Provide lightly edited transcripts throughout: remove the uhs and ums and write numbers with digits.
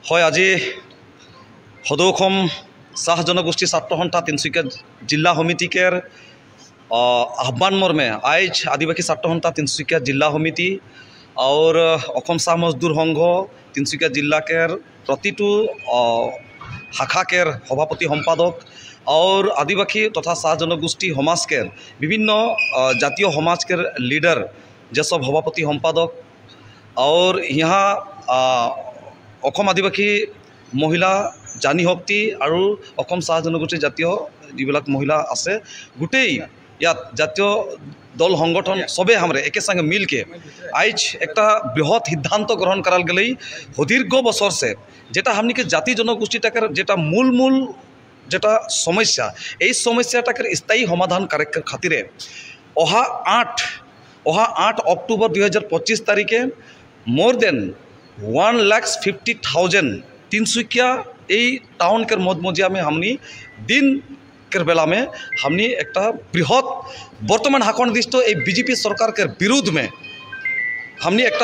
হয়, আজি সদৌ অসম চাহ জনগোষ্ঠী ছাত্ৰ সন্থা তিনিচুকীয়া জিলা সমিতিকের আহ্বান মর্মে আজ আদিবাসী ছাত্র সন্থা তিনিচুকীয়া जिला समिति और অসম চাহ মজদুর সংঘ তিনিচুকীয়া जिलाकेर प्रतिटू शाखाकेर सभापति सम्पादक और आदिवासी तथा चाह जनगोष्ठी समाज के विभिन्न जातीय समाज के लीडर जे सब सभापति सम्पादक और यहाँ आदिवासी महिला जानी शक्ति और चाह जनगोष्ठी जातीय जीविक महिला आसे गोटेई इतना जातीय दल संगठन सबे हमारे एके संगे मिल के आज एक बृहत सिद्धांत ग्रहण कराल गई सुदीर्घ बছর से जेटा हमनी के जाति जनगोष्ठी जेटा मूल जेटा समस्या এই समस्याटाके स्थायी समाधान करार खातिरे अहा 8 अक्टूबर 2025 तारीखे मोर देन 1,50,000 तिनसुकिया टाउन के मधमजिया में हमनी दिन के बेला में हमनी एक बृहत बर्तमान हाकनिष्ठ बीजेपी सरकार के विरुद्ध में हमनी एक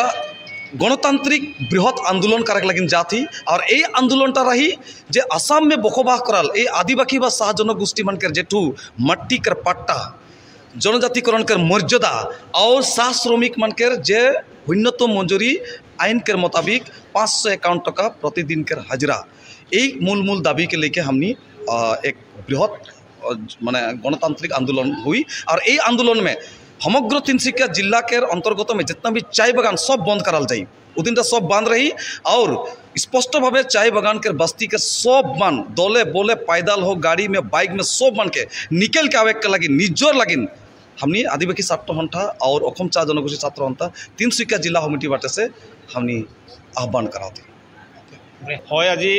गणतांत्रिक बृहत आंदोलन करार लगिन जाती और ये आंदोलनटा रही जे आसाम में बसबास कराल ये आदिवासी व चाह जनगोष्ठी मन के जेठू मट्टी के पट्टा जनजातिकरण के मर्यादा और चाह श्रमिक मन के जे न्यूनतम मंजूरी आईन के मुताबिक 551 टका प्रतिदिन के हाजिरा यही मूल दाबी के लेके हमनी एक बृहत माने गणतांत्रिक आंदोलन हुई और ये आंदोलन में समग्र तिनसुकिया जिला के अंतर्गत में जितना भी चाय बागान सब बंद कराल जाए उदिन सब बंद रही और स्पष्ट भाव चाय बागान के बस्ती के सब मान दले बोले पैदल हो गाड़ी में बाइक में सब मान के निकल के आवे के लगी निजर लगिन हमनी आदिवासी छात्र संस्था और असम चाह जनगोष्ठी छात्र संस्था तिनसुकिया जिला समिति बाटे से हमनी आह्वान कराती হয়। আজি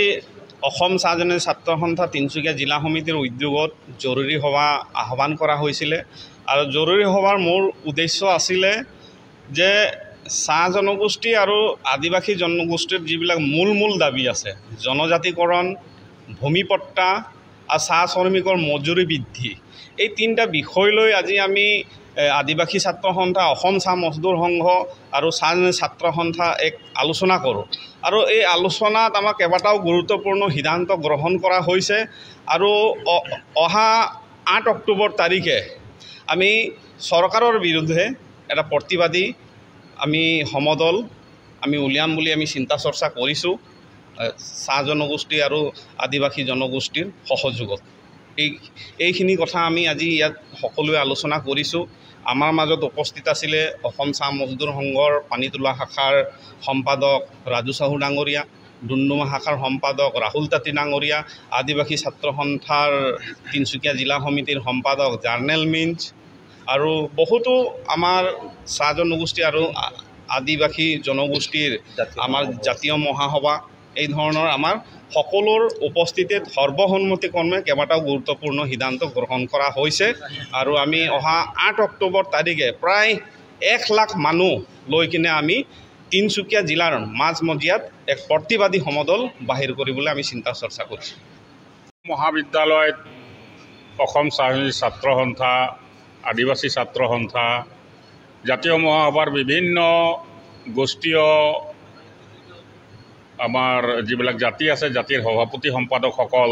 অসম চাহ জনগোষ্ঠী ছাত্ৰ সন্থা তিনিচুকীয়া জিলা সমিতিৰ উদ্যোগত জৰুৰী সভা আহ্বান কৰা হৈছিলে আৰু জৰুৰী সভাৰ মূল উদ্দেশ্য আছিলে যে চাহ জনগোষ্ঠী আৰু আদিবাসী জনগোষ্ঠীৰ যিবিলাক মূল দাবী আছে জনজাতিকৰণ ভূমিপট্টা আৰু চাহ শ্ৰমিকৰ মজুৰি বৃদ্ধি এই তিনিটা বিষয় লৈ আজি আমি আদিবাসী ছাত্ৰ সন্থা অসম চাহ মজদুৰ সংঘ আৰু চাহ ছাত্ৰ সন্থা এক আলোচনা কৰোঁ আৰু এই আলোচনাত আমাৰ কেইবাটাও গুৰুত্বপূৰ্ণ সিদ্ধান্ত গ্ৰহণ কৰা হৈছে আৰু অহা 8 অক্টোবৰ তাৰিখে আমি চৰকাৰৰ বিৰুদ্ধে এটা প্ৰতিবাদী আমি সমদল আমি উলিয়াম বুলি আমি চিন্তা চৰ্চা কৰিছোঁ চাহ জনগোষ্ঠী আৰু আদিবাসী জনগোষ্ঠীৰ সহযোগত এইখিনি কথা আমি আজি ইয়াত সকলোৱে আলোচনা কৰিছোঁ। আমাৰ মাজত উপস্থিত আছিলে অসম চাহ মজদুৰ সংঘৰ পানীতোলা শাখাৰ সম্পাদক ৰাজু চাহু ডাঙৰীয়া, ডুমডুমা শাখাৰ সম্পাদক ৰাহুল তাঁতী ডাঙৰীয়া, আদিবাসী ছাত্ৰ সন্থাৰ তিনিচুকীয়া জিলা সমিতিৰ সম্পাদক জাৰ্নেল মিঞ্চ আৰু বহুতো আমাৰ চাহ জনগোষ্ঠী আৰু আদিবাসী জনগোষ্ঠীৰ আমাৰ জাতীয় মহাসভা এই ধৰণৰ আমাৰ সকলোৰ উপস্থিতিত সৰ্বসন্মতিক্ৰমে কেইবাটাও গুৰুত্বপূৰ্ণ সিদ্ধান্ত গ্ৰহণ কৰা হৈছে আৰু আমি অহা 8 অক্টোবৰ তাৰিখে প্ৰায় 1 লাখ মানুহ লৈ কিনে আমি তিনিচুকীয়া জিলাৰ মাজমজিয়াত এক প্ৰতিবাদী সমদল বাহিৰ কৰিবলৈ আমি চিন্তা চৰ্চা কৰিছোঁ। মহাবিদ্যালয়ত অসম চাহ ছাত্ৰ সন্থা আদিবাসী ছাত্ৰ সন্থা জাতীয় মহাসভাৰ বিভিন্ন গোষ্ঠীয় আমাৰ যিবিলাক জাতি আছে জাতিৰ সভাপতি সম্পাদকসকল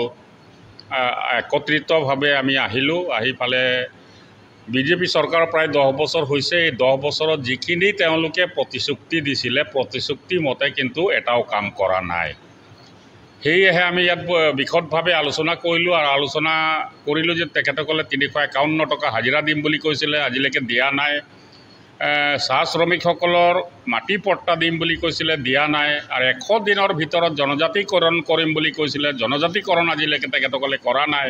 একত্ৰিতভাৱে আমি আহিলোঁ। আহি পালে বিজেপি চৰকাৰ প্ৰায় 10 বছৰ হৈছে। এই 10 বছৰত যিখিনি তেওঁলোকে প্ৰতিশ্ৰুতি দিছিলে প্ৰতিশ্ৰুতি মতে কিন্তু এটাও কাম কৰা নাই। সেয়েহে আমি ইয়াত বিশদভাৱে আলোচনা কৰিলোঁ আৰু আলোচনা কৰিলোঁ যে তেখেতসকলে 351 টকা হাজিৰা দিম বুলি কৈছিলে, আজিলৈকে দিয়া নাই। চাহ শ্ৰমিকসকলৰ মাটি পট্টা দিম বুলি কৈছিলে, দিয়া নাই। আৰু 100 দিনৰ ভিতৰত জনজাতিকৰণ কৰিম বুলি কৈছিলে, জনজাতিকৰণ আজিলৈকে তেখেতসকলে কৰা নাই।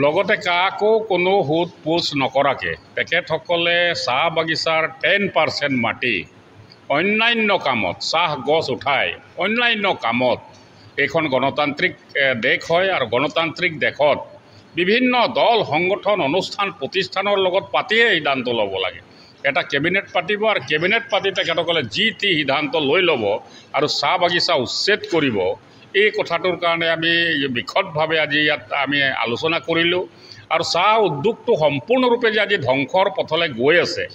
লগতে কাকো কোনো সোধ পোছ নকৰাকৈ তেখেতসকলে চাহ বাগিচাৰ 10% মাটি অন্যান্য কামত চাহ গছ উঠাই অন্যান্য কামত এইখন গণতান্ত্ৰিক দেশ হয় আৰু গণতান্ত্ৰিক দেশত বিভিন্ন দল সংগঠন অনুষ্ঠান প্ৰতিষ্ঠানৰ লগত পাতিয়ে সিদ্ধান্ত ল'ব লাগে। এটা কেবিনেট পাতিব আৰু কেবিনেট পাতি তেখেতসকলে যি টি সিদ্ধান্ত লৈ ল'ব আৰু চাহ বাগিচা উচ্ছেদ কৰিব। এই কথাটোৰ কাৰণে আমি বিশদভাৱে আজি ইয়াত আমি আলোচনা কৰিলোঁ আৰু চাহ উদ্যোগটো সম্পূৰ্ণৰূপে যে আজি ধ্বংসৰ পথলৈ গৈ আছে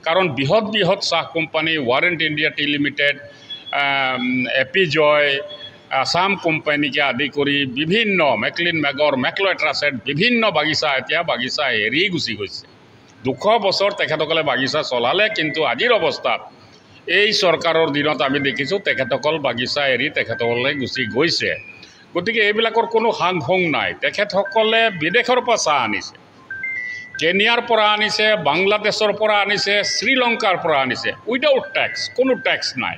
কাৰণ বৃহৎ চাহ company Warren India tea limited, Apeejay, Assam কোম্পানীকে আদি কৰি বিভিন্ন মেকলিন মেগৰ মেকল'ট্ৰাছেট বিভিন্ন বাগিচা এতিয়া বাগিচা এৰি গুচি গৈছে 200 বছৰ তেখেতসকলে বাগিচা চলালে কিন্তু আজিৰ অৱস্থাত এই চৰকাৰৰ দিনত আমি দেখিছোঁ তেখেতসকল বাগিচা এৰি তেখেতসকলে গুচি গৈছে গতিকে এইবিলাকৰ কোনো হাং ভং নাই তেখেতসকলে বিদেশৰ পৰা চাহ আনিছে কেনিয়াৰ পৰা আনিছে বাংলাদেশৰ পৰা আনিছে শ্ৰীলংকাৰ পৰা আনিছে উইদাউট টেক্স কোনো টেক্স নাই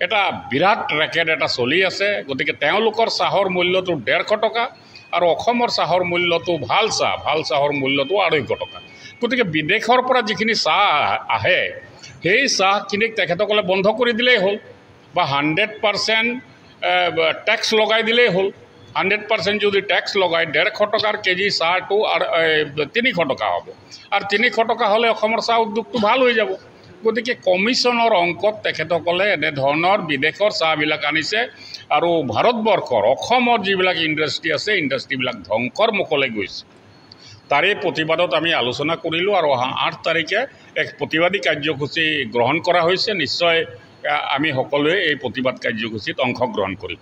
এটা বিৰাট ৰেকেট এটা চলি আছে গতিকে তেওঁলোকৰ চাহৰ মূল্যটো 150 টকা আৰু অসমৰ চাহৰ মূল্যটো ভাল চাহৰ মূল্যটো 250 টকা গতিকে বিদেশৰ পৰা যিখিনি চাহ আহে সেই চাহখিনিক তেখেতসকলে বন্ধ কৰি দিলেই হ'ল বা 100% টেক্স লগাই দিলেই হ'ল 100% যদি টেক্স লগাই 150 টকাৰ কেজি চাহটো 300 টকা হ'ব আৰু 300 টকা হ'লে অসমৰ চাহ উদ্যোগটো ভাল হৈ যাব গতিকে কমিশ্যনৰ অংকত তেখেতসকলে এনেধৰণৰ বিদেশৰ চাহবিলাক আনিছে আৰু ভাৰতবৰ্ষৰ অসমৰ যিবিলাক ইণ্ডাষ্ট্ৰি আছে ইণ্ডাষ্ট্ৰিবিলাক ধ্বংসৰ মুখলৈ গৈছে তাৰে প্ৰতিবাদত আমি আলোচনা কৰিলোঁ আৰু 8 তাৰিখে এক প্ৰতিবাদী কাৰ্যসূচী গ্ৰহণ কৰা হৈছে নিশ্চয় আমি সকলোৱে এই প্ৰতিবাদ কাৰ্যসূচীত অংশগ্ৰহণ কৰিম